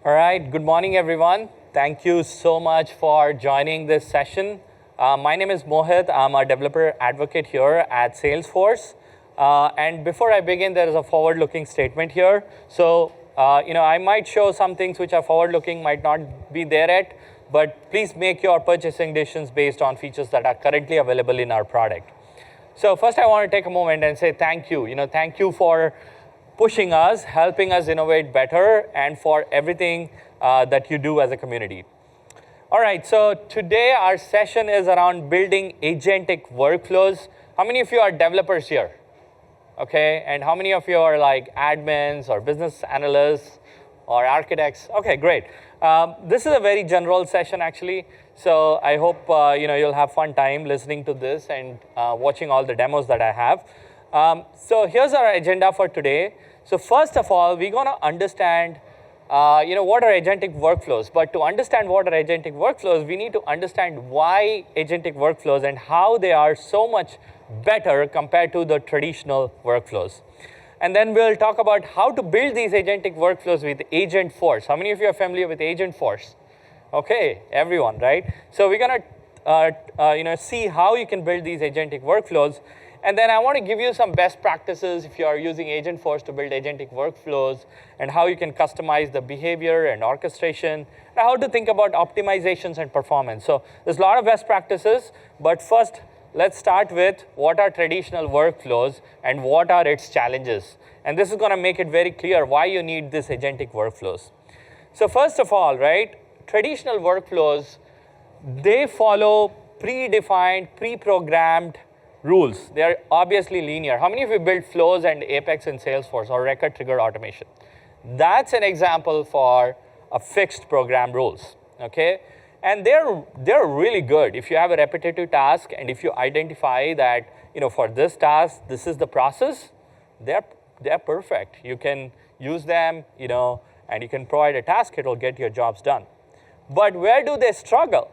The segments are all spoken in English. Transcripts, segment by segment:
All right, good morning, everyone. Thank you so much for joining this session. My name is Mohit. I'm a developer advocate here at Salesforce. And before I begin, there is a forward-looking statement here. So, I might show some things which are forward-looking, might not be there yet, but please make your purchasing decisions based on features that are currently available in our product. So first I want to take a moment and say thank you. Thank you for pushing us, helping us innovate better, and for everything that you do as a community. All right, so today our session is around building agentic workflows. How many of you are developers here? Okay, and how many of you are like admins or business analysts or architects? Okay, great. This is a very general session actually. So I hope you'll have fun time listening to this and watching all the demos that I have. So here's our agenda for today. So first of all, we're going to understand what are agentic workflows. But to understand what are agentic workflows, we need to understand why agentic workflows and how they are so much better compared to the traditional workflows. And then we'll talk about how to build these agentic workflows with Agentforce. How many of you are familiar with Agentforce? Okay, everyone, right? So we're going to see how you can build these agentic workflows. And then I want to give you some best practices if you are using Agentforce to build agentic workflows, and how you can customize the behavior and orchestration, and how to think about optimizations and performance. So there's a lot of best practices, but first, let's start with what are traditional workflows and what are its challenges. And this is going to make it very clear why you need this agentic workflows. So first of all, right, traditional workflows, they follow predefined, pre-programmed rules. They are obviously linear. How many of you build flows and Apex in Salesforce or record triggered automation? That's an example for a fixed program rules, okay? And they're really good. If you have a repetitive task and if you identify that, for this task, this is the process, they're perfect. You can use them, and you can provide a task, it'll get your jobs done. But where do they struggle?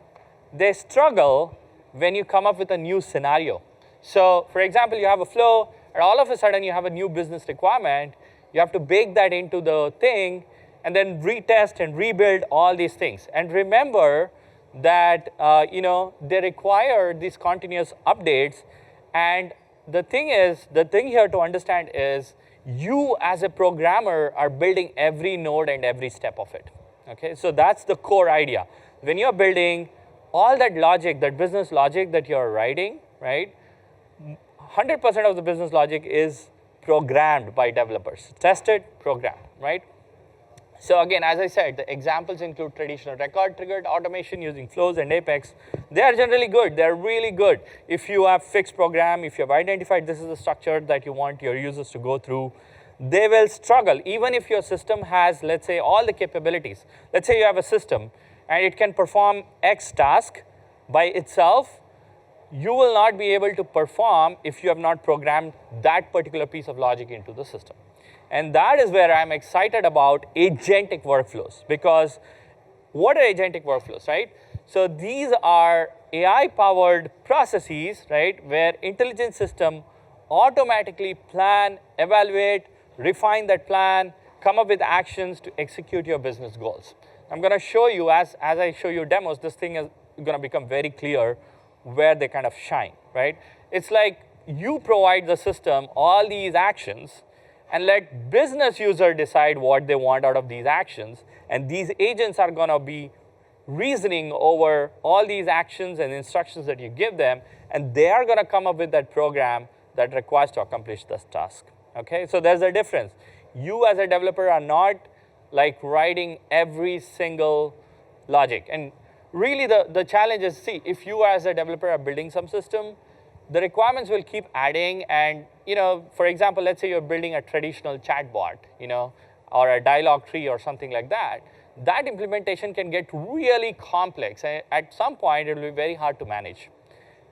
They struggle when you come up with a new scenario. So for example, you have a flow, and all of a sudden you have a new business requirement. You have to bake that into the thing, and then retest and rebuild all these things. And remember that they require these continuous updates. And the thing here to understand is you as a programmer are building every node and every step of it. Okay, so that's the core idea. When you're building all that logic, that business logic that you're writing, right? 100% of the business logic is programmed by developers. Tested, programmed, right? So again, as I said, the examples include traditional record-triggered automation using flows and Apex. They are generally good. They're really good. If you have fixed program, if you have identified this is the structure that you want your users to go through, they will struggle. Even if your system has, let's say, all the capabilities. Let's say you have a system, and it can perform X task by itself. You will not be able to perform if you have not programmed that particular piece of logic into the system. And that is where I'm excited about agentic workflows, because what are agentic workflows, right? So these are AI-powered processes, right, where intelligent system automatically plan, evaluate, refine that plan, come up with actions to execute your business goals. I'm going to show you, as I show you demos, this thing is going to become very clear where they kind of shine, right? It's like you provide the system all these actions and let business user decide what they want out of these actions. And these agents are going to be reasoning over all these actions and instructions that you give them, and they are going to come up with that program that requires to accomplish this task. Okay, so there's a difference. You as a developer are not like writing every single logic. And really the challenge is, see, if you as a developer are building some system, the requirements will keep adding. And for example, let's say you're building a traditional chatbot, or a dialogue tree or something like that. That implementation can get really complex. And at some point, it will be very hard to manage.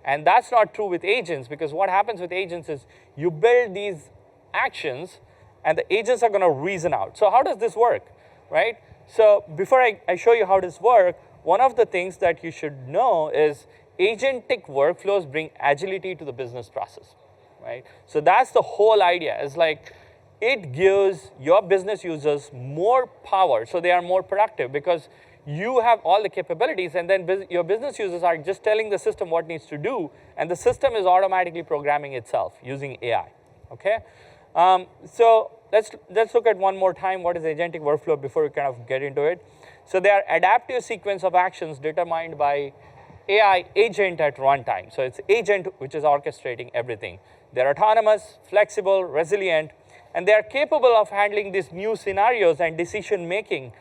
And that's not true with agents, because what happens with agents is you build these actions, and the agents are going to reason out. So how does this work, right? So before I show you how this works, one of the things that you should know is agentic workflows bring agility to the business process, right? So that's the whole idea. It's like it gives your business users more power, so they are more productive because you have all the capabilities, and then your business users are just telling the system what needs to do, and the system is automatically programming itself using AI, okay? So let's look at one more time what is agentic workflow before we kind of get into it. So they are adaptive sequence of actions determined by AI agent at runtime. So it's agent which is orchestrating everything. They're autonomous, flexible, resilient, and they are capable of handling these new scenarios and decision making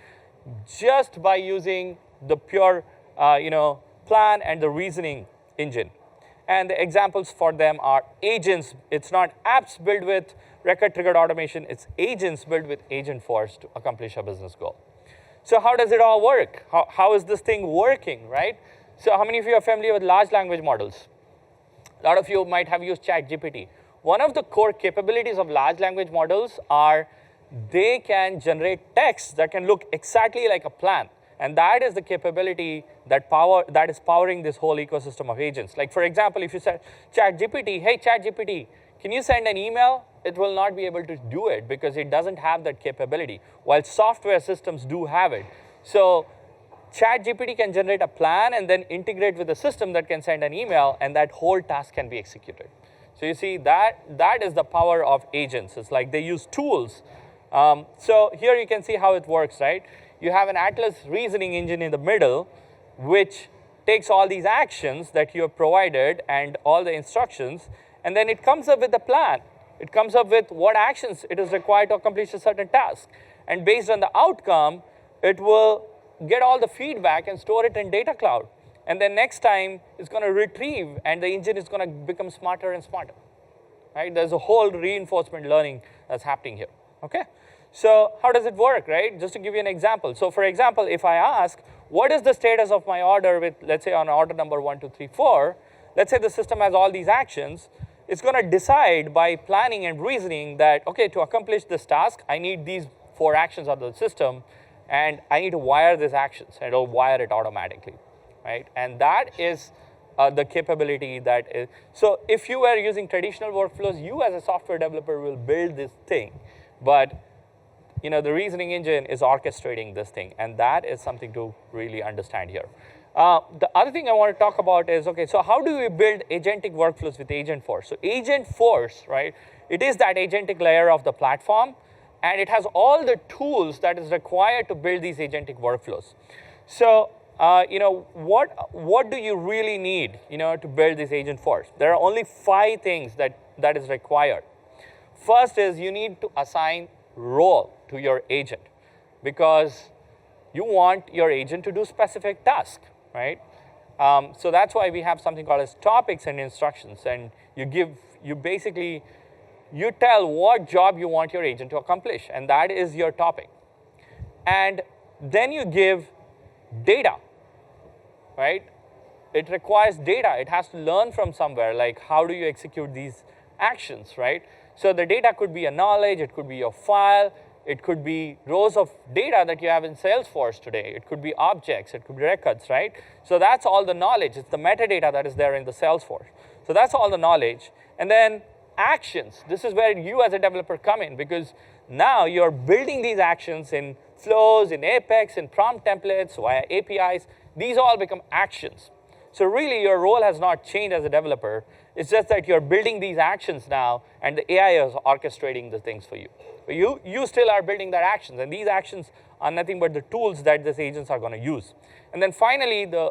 just by using the pure plan and the reasoning engine. And the examples for them are agents. It's not apps built with record-triggered automation. It's agents built with Agentforce to accomplish a business goal. So how does it all work? How is this thing working, right? So how many of you are familiar with large language models? A lot of you might have used ChatGPT. One of the core capabilities of large language models are they can generate text that can look exactly like a plan. And that is the capability that is powering this whole ecosystem of agents. Like, for example, if you said, ChatGPT, hey, ChatGPT, can you send an email? It will not be able to do it because it doesn't have that capability, while software systems do have it. So ChatGPT can generate a plan and then integrate with a system that can send an email, and that whole task can be executed. So you see, that is the power of agents. It's like they use tools. So here you can see how it works, right? You have an Atlas reasoning engine in the middle, which takes all these actions that you have provided and all the instructions, and then it comes up with a plan. It comes up with what actions it is required to accomplish a certain task. And based on the outcome, it will get all the feedback and store it in data cloud. And then next time, it's going to retrieve, and the engine is going to become smarter and smarter. Right? There's a whole reinforcement learning that's happening here. Okay? So how does it work, right? Just to give you an example. So for example, if I ask, what is the status of my order with, let's say, on order number 1, 2, 3, 4, let's say the system has all these actions, it's going to decide by planning and reasoning that, okay, to accomplish this task, I need these 4 actions of the system, and I need to wire these actions, and it'll wire it automatically, right? And that is the capability that is. So if you were using traditional workflows, you as a software developer will build this thing, but the reasoning engine is orchestrating this thing, and that is something to really understand here. The other thing I want to talk about is, okay, so how do we build agentic workflows with Agentforce? So Agentforce, right, it is that agentic layer of the platform, and it has all the tools that is required to build these agentic workflows. So, what do you really need, to build this Agentforce? There are only 5 things that is required. First is you need to assign role to your agent, because you want your agent to do specific tasks, right? So that's why we have something called as topics and instructions, and you tell what job you want your agent to accomplish, and that is your topic. And then you give data, right? It requires data. It has to learn from somewhere, like how do you execute these actions, right? So the data could be a knowledge, it could be your file, it could be rows of data that you have in Salesforce today. It could be objects, it could be records, right? So that's all the knowledge. It's the metadata that is there in the Salesforce. So that's all the knowledge. And then actions. This is where you as a developer come in, because now you're building these actions in flows, in Apex, in prompt templates, via APIs. These all become actions. So really, your role has not changed as a developer. It's just that you're building these actions now, and the AI is orchestrating the things for you. But you still are building that actions, and these actions are nothing but the tools that these agents are going to use. And then finally, the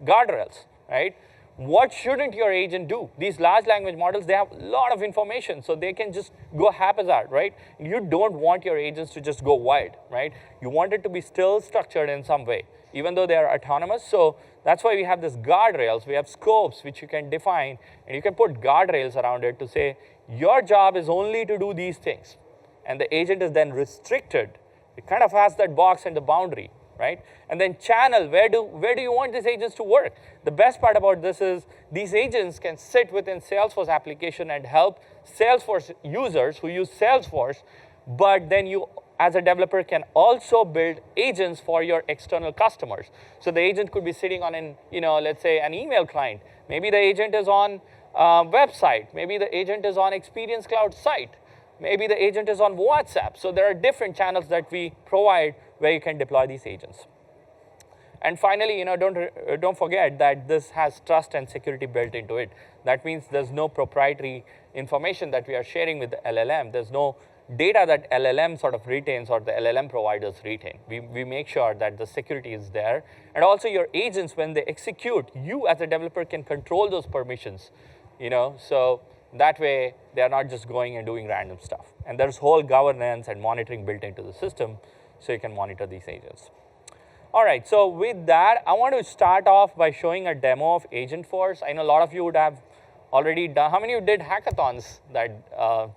guardrails, right? What shouldn't your agent do? These large language models, they have a lot of information, so they can just go haphazard, right? You don't want your agents to just go wild, right? You want it to be still structured in some way, even though they are autonomous. So that's why we have this guardrails. We have scopes which you can define, and you can put guardrails around it to say, your job is only to do these things. And the agent is then restricted. It kind of has that box and the boundary, right? And then channel, where do you want these agents to work? The best part about this is these agents can sit within Salesforce application and help Salesforce users who use Salesforce, but then you, as a developer, can also build agents for your external customers. So the agent could be sitting on let's say an email client. Maybe the agent is on a website. Maybe the agent is on Experience Cloud site. Maybe the agent is on WhatsApp. So there are different channels that we provide where you can deploy these agents. And finally, don't forget that this has trust and security built into it. That means there's no proprietary information that we are sharing with the LLM. There's no data that LLM sort of retains or the LLM providers retain. We make sure that the security is there. And also your agents, when they execute, you as a developer can control those permissions. So that way they are not just going and doing random stuff. And there's whole governance and monitoring built into the system so you can monitor these agents. All right, so with that, I want to start off by showing a demo of Agentforce. I know a lot of you would have already done. How many of you did hackathons that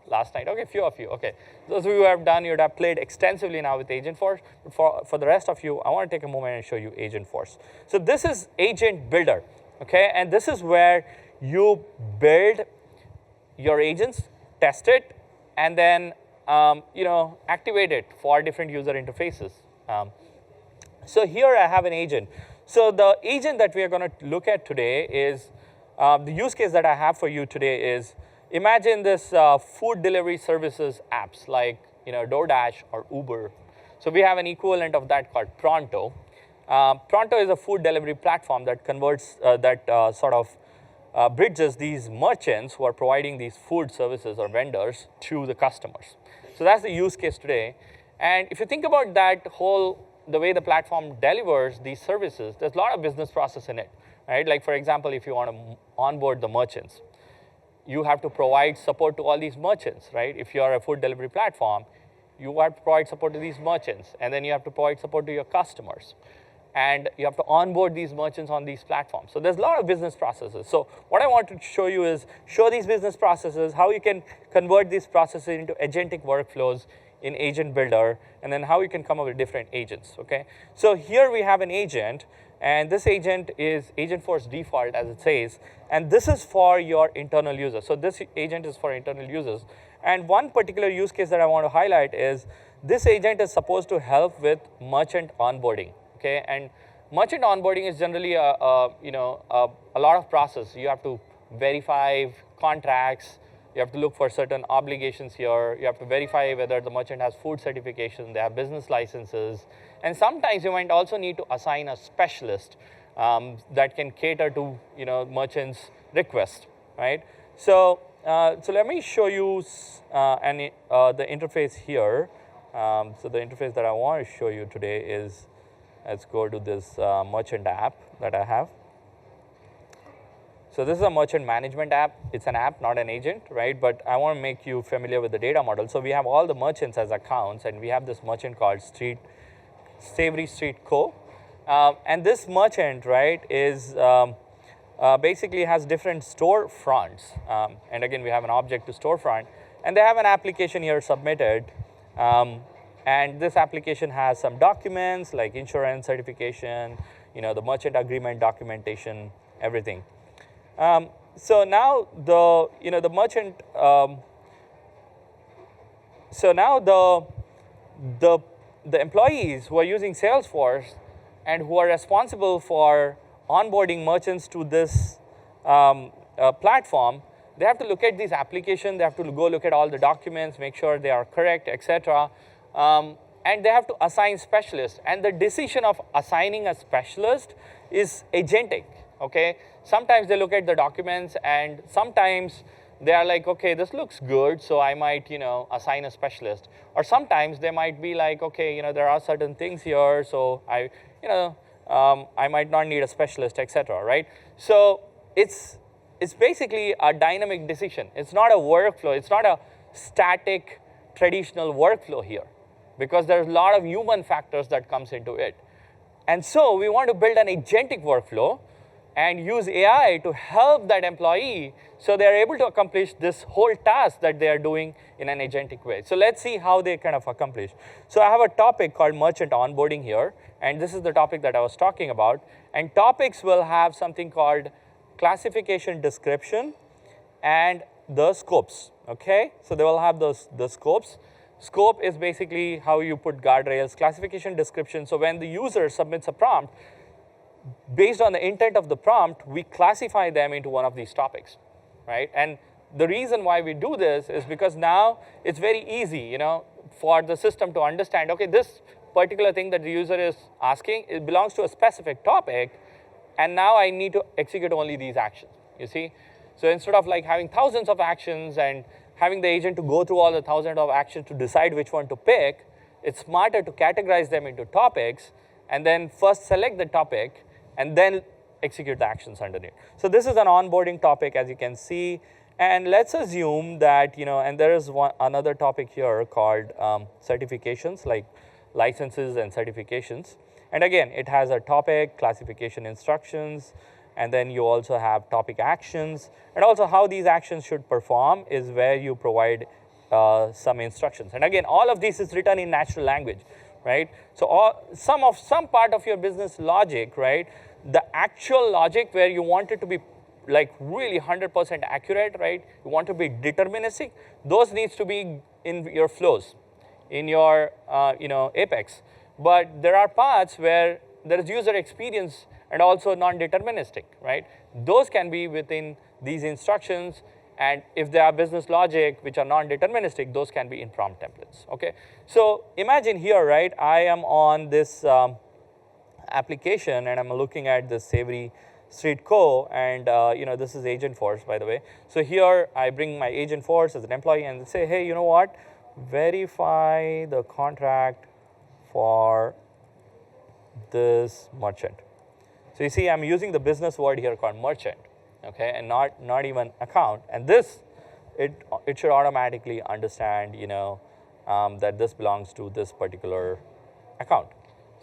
last night? Okay, a few of you. Okay, those of you who have done, you'd have played extensively now with Agentforce. For the rest of you, I want to take a moment and show you Agentforce. So this is Agent Builder, okay? And this is where you build your agents, test it, and then activate it for different user interfaces. So here I have an agent. So the agent that we are going to look at today is, the use case that I have for you today is, imagine this food delivery services apps like DoorDash or Uber. So we have an equivalent of that called Pronto. Pronto is a food delivery platform that converts, bridges these merchants who are providing these food services or vendors to the customers. So that's the use case today. And if you think about that the way the platform delivers these services, there's a lot of business process in it, right? Like, for example, if you want to onboard the merchants, you have to provide support to all these merchants, right? If you're a food delivery platform, you have to provide support to these merchants, and then you have to provide support to your customers. And you have to onboard these merchants on these platforms. So there's a lot of business processes. So what I want to show you is these business processes, how you can convert these processes into agentic workflows in Agent Builder, and then how you can come up with different agents, okay? So here we have an agent, and this agent is Agentforce default, as it says, and this is for your internal users. So this agent is for internal users. And one particular use case that I want to highlight is this agent is supposed to help with merchant onboarding, okay? And merchant onboarding is generally a lot of process. You have to verify contracts. You have to look for certain obligations here. You have to verify whether the merchant has food certification, they have business licenses. And sometimes you might also need to assign a specialist that can cater to merchants' request, right? So let me show you the interface here. So the interface that I want to show you today is, let's go to this merchant app that I have. So this is a merchant management app. It's an app, not an agent, right? But I want to make you familiar with the data model. So we have all the merchants as accounts, and we have this merchant called Savory Street Co. And this merchant, right, is basically has different store fronts. And again, we have an object to storefront. And they have an application here submitted. And this application has some documents like insurance certification, the merchant agreement documentation, everything. So now the merchant. So now the employees who are using Salesforce and who are responsible for onboarding merchants to this platform, they have to look at this application. They have to go look at all the documents, make sure they are correct, etc. And they have to assign specialists. And the decision of assigning a specialist is agentic. Okay. Sometimes they look at the documents, and sometimes they are like, okay, this looks good, so I might, assign a specialist. Or sometimes they might be like, okay, there are certain things here, so I might not need a specialist, etc. Right? So it's basically a dynamic decision. It's not a workflow. It's not a static traditional workflow here, because there's a lot of human factors that comes into it. And so we want to build an agentic workflow and use AI to help that employee so they're able to accomplish this whole task that they are doing in an agentic way. So let's see how they kind of accomplish. So I have a topic called merchant onboarding here, and this is the topic that I was talking about. And topics will have something called classification description and the scopes, okay? So they will have the scopes. Scope is basically how you put guardrails. Classification description, so when the user submits a prompt, based on the intent of the prompt, we classify them into one of these topics, right? And the reason why we do this is because now it's very easy, for the system to understand, okay, this particular thing that the user is asking, it belongs to a specific topic, and now I need to execute only these actions, you see? So instead of like having thousands of actions and having the agent to go through all the thousands of actions to decide which one to pick, it's smarter to categorize them into topics and then first select the topic and then execute the actions underneath. So this is an onboarding topic, as you can see. And let's assume that, and there is another topic here called certifications, like licenses and certifications. And again, it has a topic, classification instructions, and then you also have topic actions. And also how these actions should perform is where you provide some instructions. And again, all of this is written in natural language, right? So some part of your business logic, right? The actual logic where you want it to be like really 100% accurate, right? You want to be deterministic. Those needs to be in your flows, in your Apex. But there are parts where there is user experience and also non-deterministic, right? Those can be within these instructions, and if there are business logic which are non-deterministic, those can be in prompt templates, okay? So imagine here, right, I am on this application and I'm looking at this Savory Street Co. and this is Agentforce, by the way. So here I bring my Agentforce as an employee and say, hey, you know what? Verify the contract for this merchant. So you see, I'm using the business word here called merchant, okay, and not even account. And this, it should automatically understand, that this belongs to this particular account.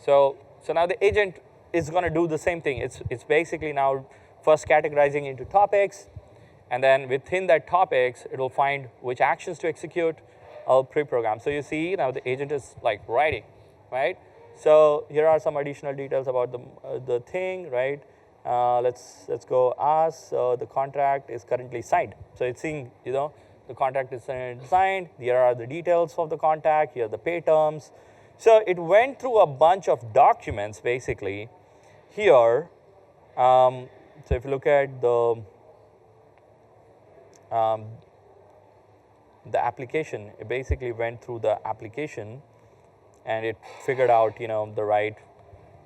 So now the agent is going to do the same thing. It's basically now first categorizing into topics, and then within that topics, it will find which actions to execute. I'll pre-program. So you see now the agent is like writing, right? So here are some additional details about the thing, right? Let's go ask. So the contract is currently signed. So it's seeing, the contract is signed. Here are the details of the contract. Here are the pay terms. So it went through a bunch of documents basically. Here, so if you look at the application, it basically went through the application and it figured out, the right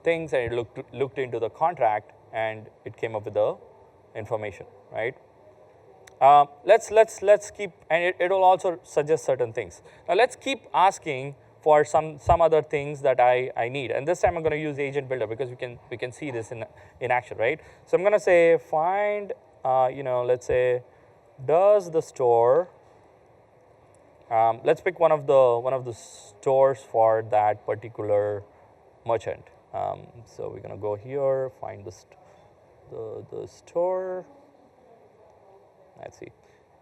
things, and it looked into the contract and it came up with the information, right? Let's keep, and it will also suggest certain things. Now let's keep asking for some other things that I need, and this time I'm going to use Agent Builder because we can see this in action, right? So I'm going to say find, let's say, does the store. Let's pick one of the stores for that particular merchant. So we're gonna go here, find the store. Let's see.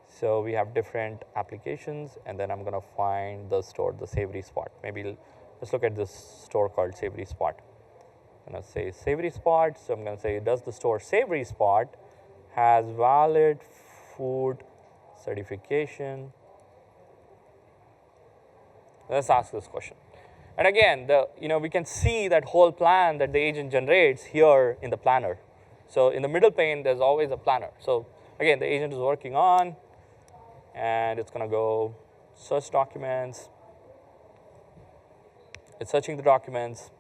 So we have different applications, and then I'm gonna find the store, the Savory Spot. Maybe let's look at this store called Savory Spot. I'm gonna say Savory Spot. So I'm gonna say, does the store Savory Spot has valid food certification? Let's ask this question. And again, we can see that whole plan that the agent generates here in the planner. So in the middle pane, there's always a planner. So again, the agent is working on, and it's going to go search documents. It's searching the documents.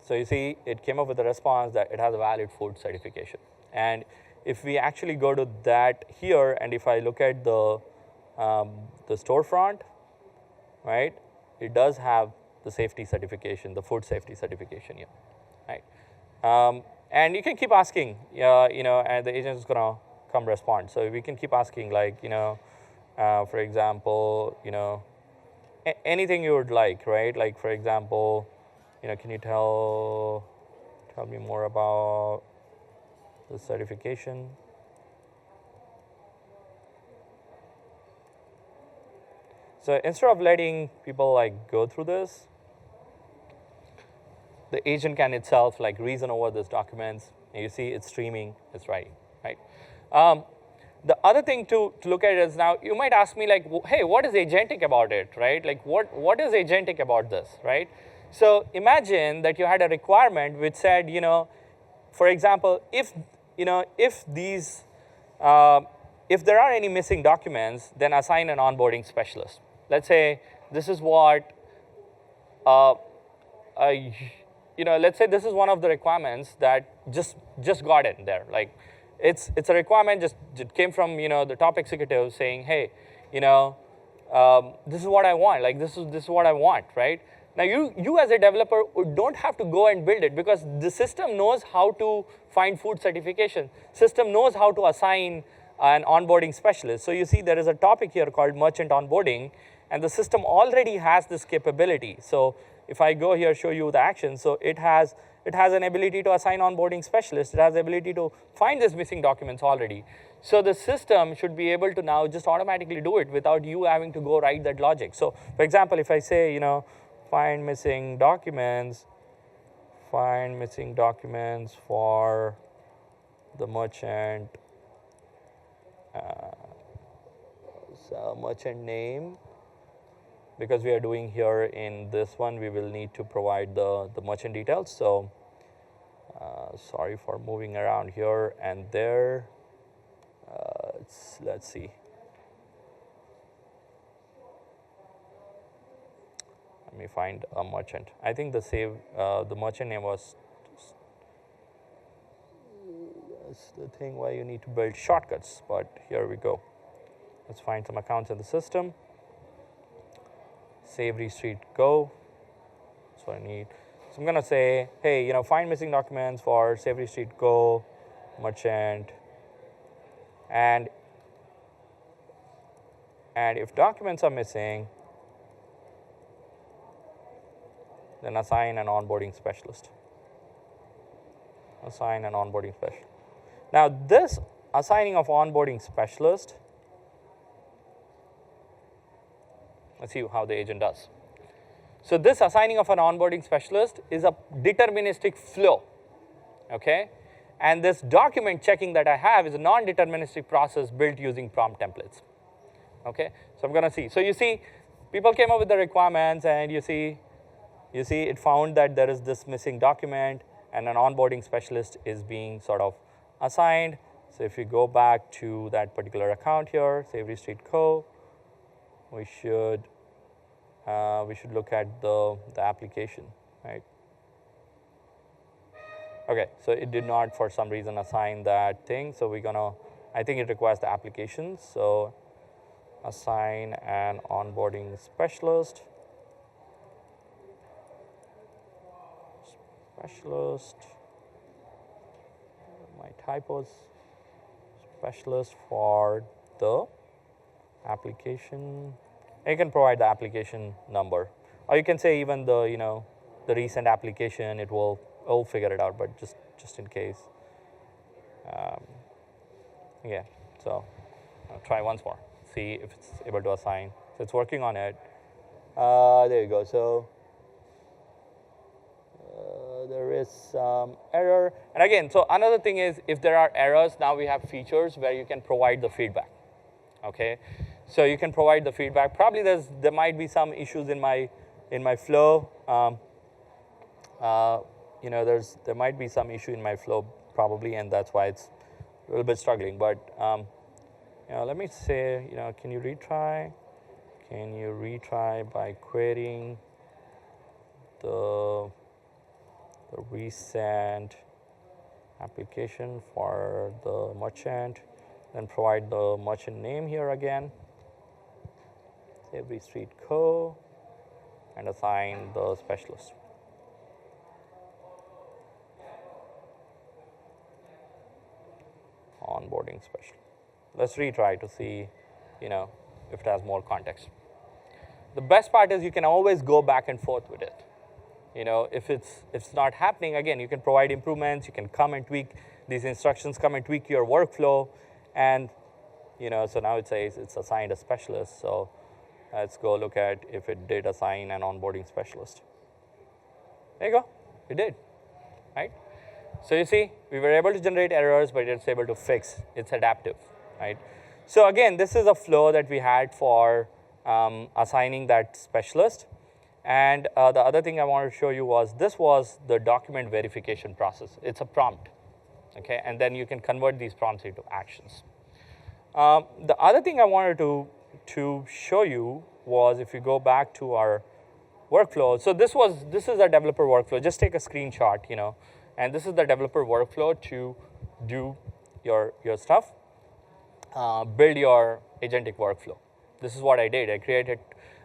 So you see, it came up with a response that it has a valid food certification. And if we actually go to that here, and if I look at the storefront, right, it does have the safety certification, the food safety certification here, right? And you can keep asking, and the agent is going to come respond. So we can keep asking, like, for example, anything you would like, right? Like, for example, can you tell me more about the certification? So instead of letting people like go through this, the agent can itself like reason over these documents. And you see it's streaming, it's writing, right? The other thing to look at is, now you might ask me like, hey, what is agentic about it, right? Like what is agentic about this, right? So imagine that you had a requirement which said, for example, if these if there are any missing documents, then assign an onboarding specialist. Let's say this is what, let's say this is one of the requirements that just got in there. Like, it's a requirement just came from the top executive saying, hey, this is what I want. Like this is what I want, right? Now you as a developer don't have to go and build it because the system knows how to find food certification. System knows how to assign an onboarding specialist. So you see there is a topic here called merchant onboarding, and the system already has this capability. So if I go here, show you the action, so it has an ability to assign onboarding specialist. It has the ability to find these missing documents already. So the system should be able to now just automatically do it without you having to go write that logic. So for example, if I say, find missing documents for the merchant, so merchant name, because we are doing here in this one, we will need to provide the merchant details. So sorry for moving around here and there. Let's see. Let me find a merchant. I think the merchant name was, that's the thing why you need to build shortcuts, but here we go. Let's find some accounts in the system. Savory Street Go. So I need, so I'm gonna say, hey, find missing documents for Savory Street Go, merchant, and if documents are missing, then assign an onboarding specialist. Assign an onboarding specialist. Now this assigning of onboarding specialist, let's see how the agent does. So this assigning of an onboarding specialist is a deterministic flow, okay? And this document checking that I have is a non-deterministic process built using prompt templates, okay? So I'm gonna see. So you see, people came up with the requirements, and you see it found that there is this missing document, and an onboarding specialist is being sort of assigned. So if you go back to that particular account here, Savory Street Co., we should look at the application, right? Okay, so it did not for some reason assign that thing. So I think it requires the application. So assign an onboarding specialist. My typos. Specialist for the application. You can provide the application number, or you can say even the the recent application. It will figure it out, but just in case. Yeah. So I'll try once more. See if it's able to assign. So it's working on it. There you go. So there is some error. And again, so another thing is, if there are errors, now we have features where you can provide the feedback. Okay, so you can provide the feedback. Probably there might be some issues in my flow. There might be some issue in my flow probably, and that's why it's a little bit struggling. But let me say, can you retry? Can you retry by querying the recent application for the merchant, then provide the merchant name here again, Savory Street Co., and assign the specialist. Onboarding specialist. Let's retry to see, if it has more context. The best part is you can always go back and forth with it. If it's not happening, again, you can provide improvements. You can come and tweak these instructions, come and tweak your workflow, and so now it says it's assigned a specialist. So let's go look at if it did assign an onboarding specialist. There you go, it did, right? So you see, we were able to generate errors, but it's able to fix. It's adaptive, right? So again, this is a flow that we had for assigning that specialist. And the other thing I wanted to show you was, this was the document verification process. It's a prompt, okay? And then you can convert these prompts into actions. The other thing I wanted to show you was if you go back to our workflow. So this is a developer workflow. Just take a screenshot, and this is the developer workflow to do your stuff, build your agentic workflow. This is what I did.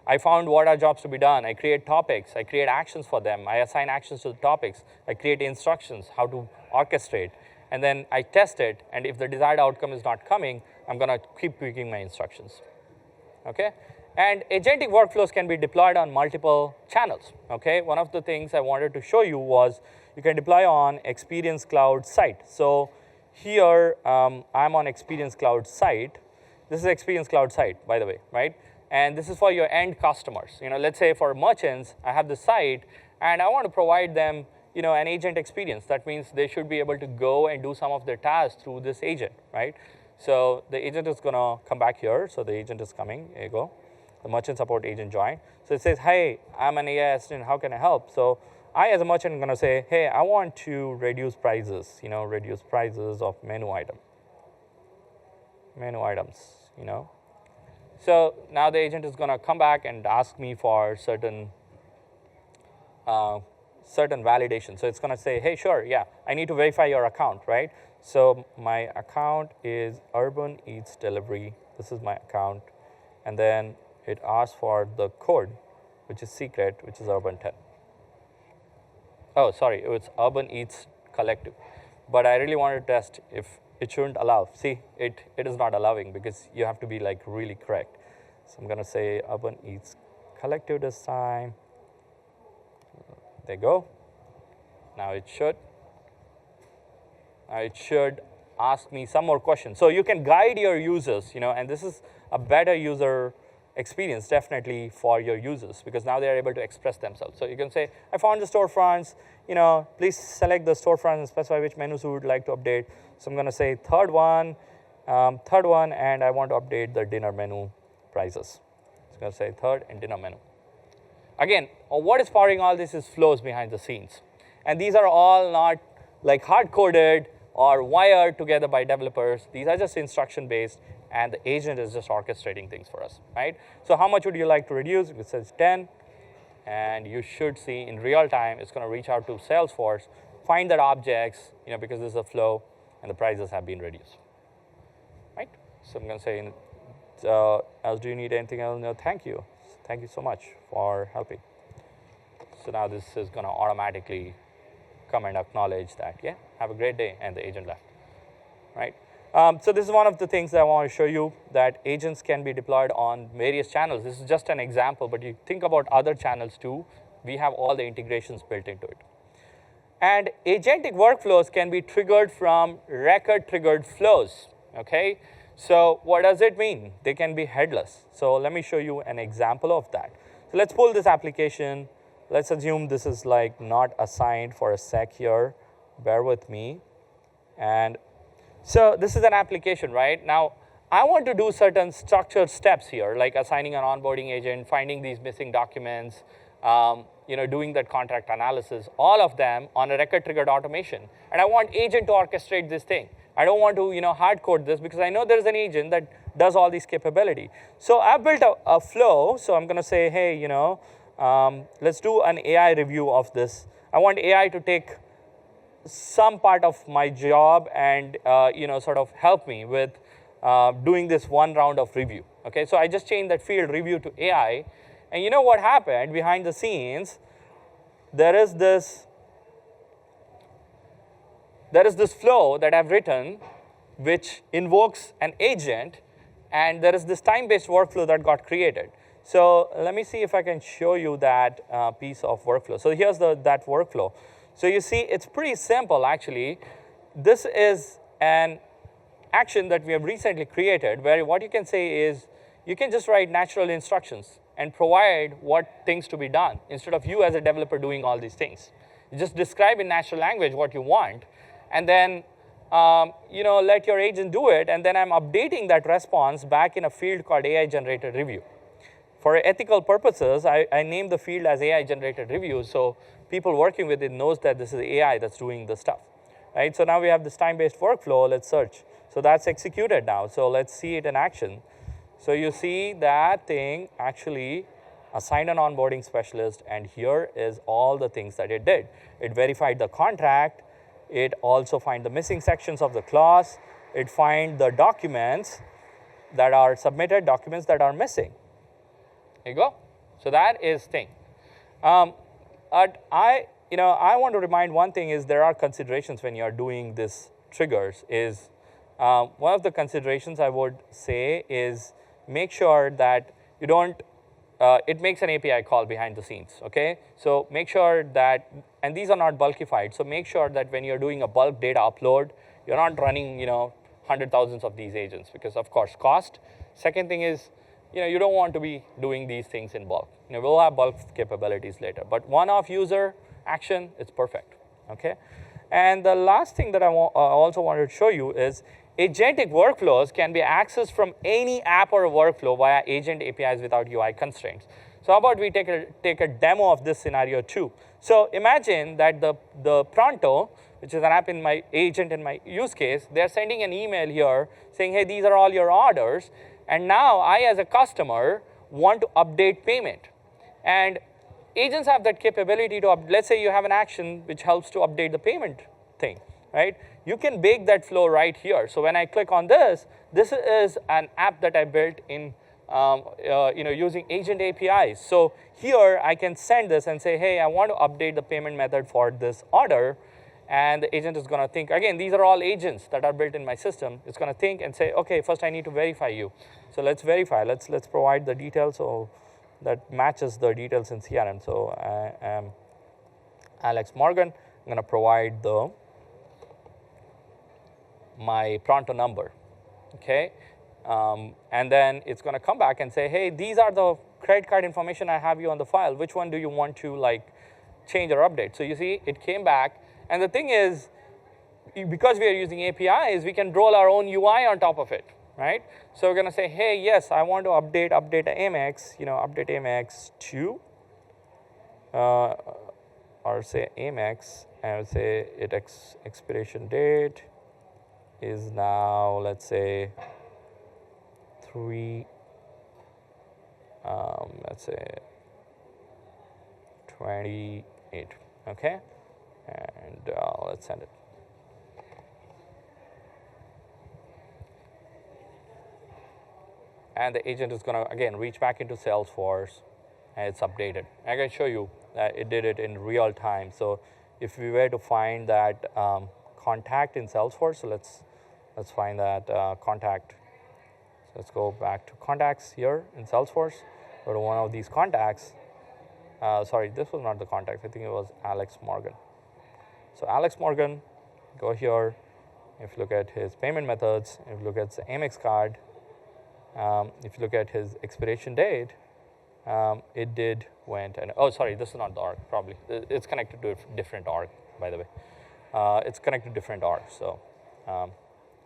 I found what are jobs to be done. I create topics. I create actions for them. I assign actions to the topics. I create instructions, how to orchestrate. And then I test it. And if the desired outcome is not coming, I'm going to keep tweaking my instructions. Okay? And agentic workflows can be deployed on multiple channels. Okay? One of the things I wanted to show you was you can deploy on Experience Cloud site. So here, I'm on Experience Cloud site. This is Experience Cloud site, by the way, right? And this is for your end customers. Let's say for merchants, I have the site, and I want to provide them, an agent experience. That means they should be able to go and do some of their tasks through this agent, right? So the agent is going to come back here. So the agent is coming. Here you go. The merchant support agent joined. So it says, hey, I'm an AI assistant. How can I help? So I, as a merchant, am going to say, hey, I want to reduce prices. Reduce prices of menu items. So now the agent is going to come back and ask me for certain validation. So it's going to say, hey, sure, yeah, I need to verify your account, right? So my account is Urban Eats Delivery. This is my account. And then it asks for the code, which is secret, which is Urban 10. Oh, sorry, it's Urban Eats Collective. But I really wanted to test if it shouldn't allow. See, it is not allowing because you have to be like really correct. So I'm going to say Urban Eats Collective this time. There you go. Now it should ask me some more questions. So you can guide your users, and this is a better user experience definitely for your users because now they are able to express themselves. So you can say, I found the storefronts, please select the storefront and specify which menus you would like to update. So I'm going to say third one, and I want to update the dinner menu prices. So I'm going to say third and dinner menu. Again, what is powering all this is flows behind the scenes. And these are all not like hard-coded or wired together by developers. These are just instruction-based, and the agent is just orchestrating things for us, right? So how much would you like to reduce? It says 10, and you should see in real time, it's going to reach out to Salesforce, find that objects, because this is a flow, and the prices have been reduced, right? So I'm going to say, else do you need anything else? No, thank you. Thank you so much for helping. So now this is going to automatically come and acknowledge that, yeah, have a great day, and the agent left, right? So this is one of the things that I want to show you, that agents can be deployed on various channels. This is just an example, but you think about other channels too. We have all the integrations built into it. And agentic workflows can be triggered from record-triggered flows, okay? So what does it mean? They can be headless. So let me show you an example of that. So let's pull this application. Let's assume this is like not assigned for a sec here. Bear with me. And so this is an application, right? Now, I want to do certain structured steps here, like assigning an onboarding agent, finding these missing documents, doing that contract analysis, all of them on a record-triggered automation. And I want agent to orchestrate this thing. I don't want to, hard code this because I know there's an agent that does all these capability. So I've built a flow. So I'm going to say, hey, let's do an AI review of this. I want AI to take some part of my job and sort of help me with doing this one round of review. Okay, so I just changed that field review to AI, and you know what happened behind the scenes? There is this flow that I've written, which invokes an agent, and there is this time-based workflow that got created. So let me see if I can show you that piece of workflow. So here's that workflow. So you see, it's pretty simple, actually. This is an action that we have recently created, where what you can say is, you can just write natural instructions and provide what things to be done, instead of you as a developer doing all these things. You just describe in natural language what you want, and then let your agent do it, and then I'm updating that response back in a field called AI-generated review. For ethical purposes, I named the field as AI-generated review, so people working with it knows that this is AI that's doing the stuff, right? So now we have this time-based workflow. Let's search. So that's executed now. So let's see it in action. So you see that thing actually assigned an onboarding specialist, and here is all the things that it did. It verified the contract. It also find the missing sections of the clause. It find the documents that are submitted, documents that are missing. There you go. So that is thing. I want to remind one thing is there are considerations when you are doing this triggers is one of the considerations I would say is make sure that you don't, it makes an API call behind the scenes, okay? So make sure that, and these are not bulkified, so make sure that when you're doing a bulk data upload, you're not running, hundred thousands of these agents because of course cost. Second thing is, you don't want to be doing these things in bulk. We'll have bulk capabilities later, but one-off user action, it's perfect, okay? And the last thing that I also wanted to show you is agentic workflows can be accessed from any app or workflow via agent APIs without UI constraints. So how about we take a demo of this scenario too. So imagine that the Pronto, which is an app in my agent in my use case, they're sending an email here saying, hey, these are all your orders. And now I, as a customer, want to update payment. And agents have that capability to, let's say you have an action which helps to update the payment thing, right? You can bake that flow right here. So when I click on this is an app that I built in, using agent APIs. So here I can send this and say, hey, I want to update the payment method for this order. And the agent is going to think, again, these are all agents that are built in my system. It's going to think and say, OK, first I need to verify you. So let's verify. Let's provide the details so that matches the details in CRM. So I am Alex Morgan. I'm going to provide my Pronto number, OK? And then it's going to come back and say, hey, these are the credit card information I have you on the file. Which one do you want to change or update? So you see, it came back. And the thing is, because we are using APIs, we can roll our own UI on top of it, right? So we're going to say, hey, yes, I want to update Amex, update Amex to, or say Amex, and I would say expiration date is now, let's say, let's say 28, okay? And let's send it. And the agent is going to, again, reach back into Salesforce, and it's updated. I can show you that it did it in real time. So if we were to find that contact in Salesforce, so let's find that contact. So let's go back to contacts here in Salesforce. Go to one of these contacts. Sorry, this was not the contact. I think it was Alex Morgan. So Alex Morgan, go here. If you look at his payment methods, if you look at the Amex card, if you look at his expiration date, it went and, oh, sorry, this is not the org, probably. It's connected to a different org, by the way. It's connected to different org, so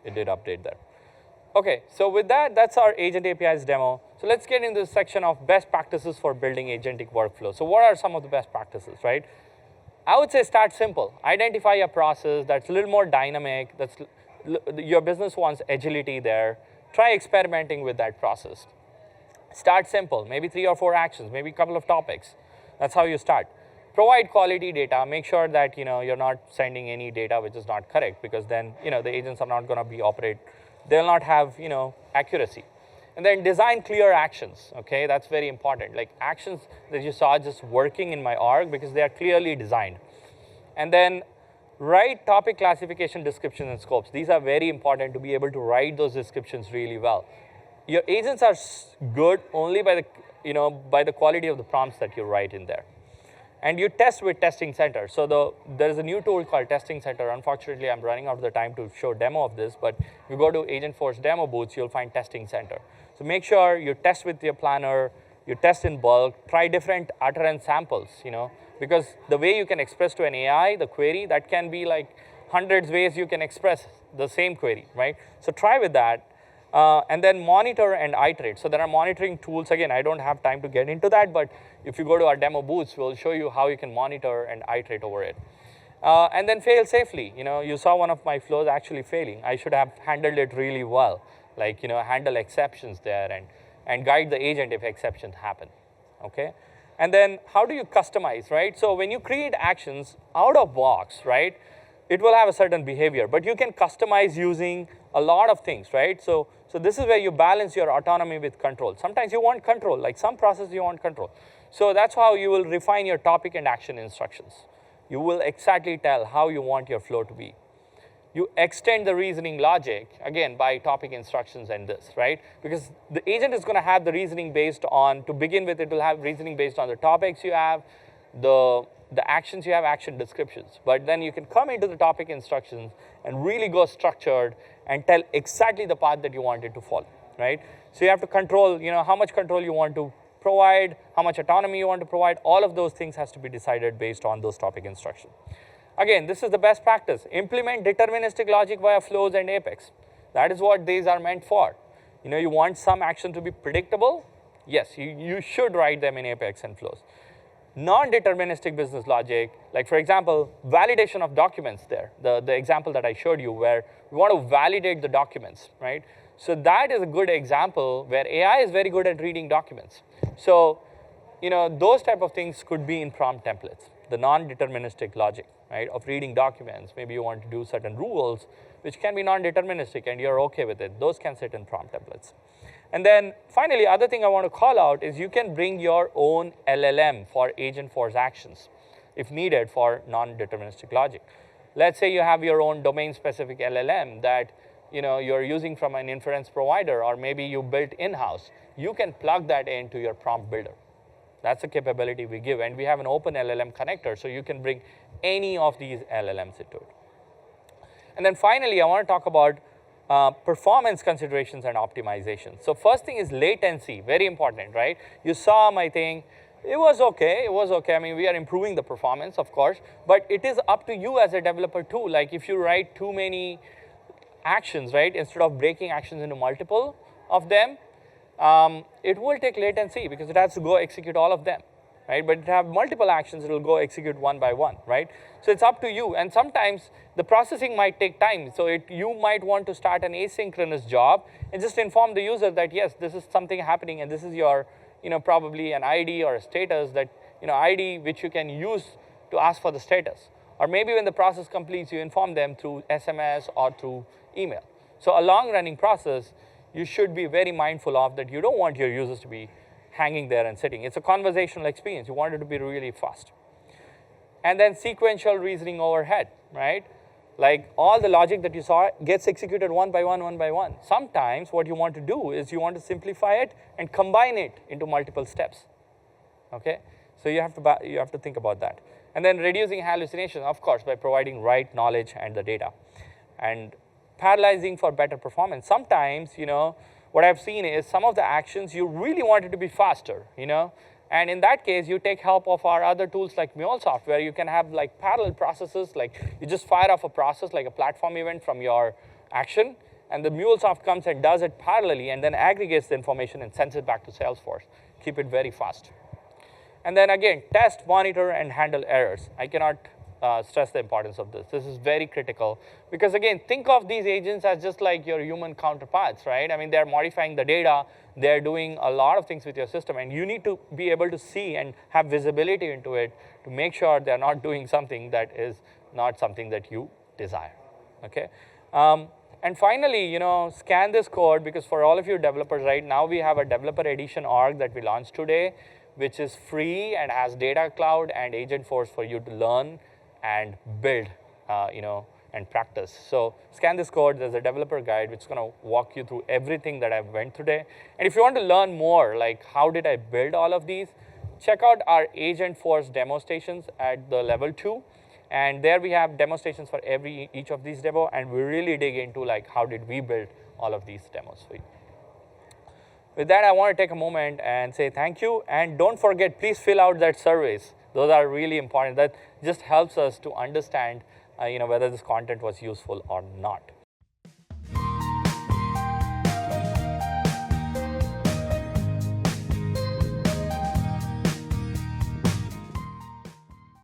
it did update there. Okay, so with that, that's our Agent APIs demo. So let's get into the section of best practices for building agentic workflow. So what are some of the best practices, right? I would say start simple. Identify a process that's a little more dynamic. Your business wants agility there. Try experimenting with that process. Start simple, maybe 3 or 4 actions, maybe a couple of topics. That's how you start. Provide quality data. Make sure that you're not sending any data which is not correct, because then the agents are not going to be they'll not have accuracy. And then design clear actions, okay? That's very important. Like actions that you saw just working in my org because they are clearly designed. And then write topic classification descriptions and scopes. These are very important to be able to write those descriptions really well. Your agents are good only by the quality of the prompts that you write in there. And you test with Testing Center. So there is a new tool called Testing Center. Unfortunately, I'm running out of the time to show demo of this, but if you go to Agentforce demo booths, you'll find Testing Center. So make sure you test with your planner, you test in bulk, try different utterance samples, because the way you can express to an AI, the query, that can be like hundreds ways you can express the same query, right? So try with that. And then monitor and iterate. So there are monitoring tools. Again, I don't have time to get into that, but if you go to our demo booths, we'll show you how you can monitor and iterate over it. and then fail safely. You saw one of my flows actually failing. I should have handled it really well, like handle exceptions there and guide the agent if exceptions happen, okay? And then how do you customize, right? So when you create actions out of box, right, it will have a certain behavior, but you can customize using a lot of things, right? So this is where you balance your autonomy with control. Sometimes you want control, like some processes you want control. So that's how you will refine your topic and action instructions. You will exactly tell how you want your flow to be. You extend the reasoning logic, again, by topic instructions and this, right? Because the agent is going to have the reasoning based on, to begin with, it will have reasoning based on the topics you have, the actions you have, action descriptions. But then you can come into the topic instructions and really go structured and tell exactly the path that you want it to follow, right? So you have to control, how much control you want to provide, how much autonomy you want to provide. All of those things has to be decided based on those topic instructions. Again, this is the best practice. Implement deterministic logic via flows and Apex. That is what these are meant for. You want some action to be predictable? Yes, you should write them in Apex and flows. Non-deterministic business logic, like for example, validation of documents there, the example that I showed you where we want to validate the documents, right? So that is a good example where AI is very good at reading documents. So, those type of things could be in prompt templates, the non-deterministic logic, right, of reading documents. Maybe you want to do certain rules, which can be non-deterministic, and you're okay with it. Those can sit in prompt templates. And then finally, other thing I want to call out is you can bring your own LLM for Agentforce actions, if needed, for non-deterministic logic. Let's say you have your own domain-specific LLM that you're using from an inference provider, or maybe you built in-house. You can plug that into your prompt builder. That's a capability we give, and we have an open LLM connector, so you can bring any of these LLMs into it. And then finally, I want to talk about performance considerations and optimization. So first thing is latency, very important, right? You saw my thing. It was okay. I mean, we are improving the performance, of course, but it is up to you as a developer too. Like if you write too many actions, right, instead of breaking actions into multiple of them, it will take latency because it has to go execute all of them, right? But if you have multiple actions, it will go execute one by one, right? So it's up to you. And sometimes the processing might take time. So you might want to start an asynchronous job and just inform the user that, yes, this is something happening and this is your, probably an ID or a status that, ID which you can use to ask for the status. Or maybe when the process completes, you inform them through SMS or through email. So a long-running process, you should be very mindful of that. You don't want your users to be hanging there and sitting. It's a conversational experience. You want it to be really fast. And then sequential reasoning overhead, right? Like all the logic that you saw gets executed one by one. Sometimes what you want to do is you want to simplify it and combine it into multiple steps, okay? So you have to think about that. And then reducing hallucination, of course, by providing right knowledge and the data. And parallelizing for better performance. Sometimes, what I've seen is some of the actions you really want it to be faster, and in that case, you take help of our other tools like MuleSoft, where you can have like parallel processes, like you just fire off a process like a platform event from your action, and the MuleSoft comes and does it parallelly and then aggregates the information and sends it back to Salesforce. Keep it very fast. And then again, test, monitor, and handle errors. I cannot stress the importance of this. This is very critical because again, think of these agents as just like your human counterparts, right? I mean, they're modifying the data, they're doing a lot of things with your system, and you need to be able to see and have visibility into it to make sure they're not doing something that is not something that you desire, okay? And finally, scan this code, because for all of you developers, right now we have a developer edition org that we launched today, which is free and has Data Cloud and Agentforce for you to learn and build, and practice. So scan this code. There's a developer guide which is going to walk you through everything that I've went today. And if you want to learn more, like how did I build all of these, check out our Agentforce demo stations at the level 2. And there we have demo stations for each of these demo, and we really dig into like how did we build all of these demos for you. With that, I want to take a moment and say thank you. And don't forget, please fill out that surveys. Those are really important. That just helps us to understand whether this content was useful or not.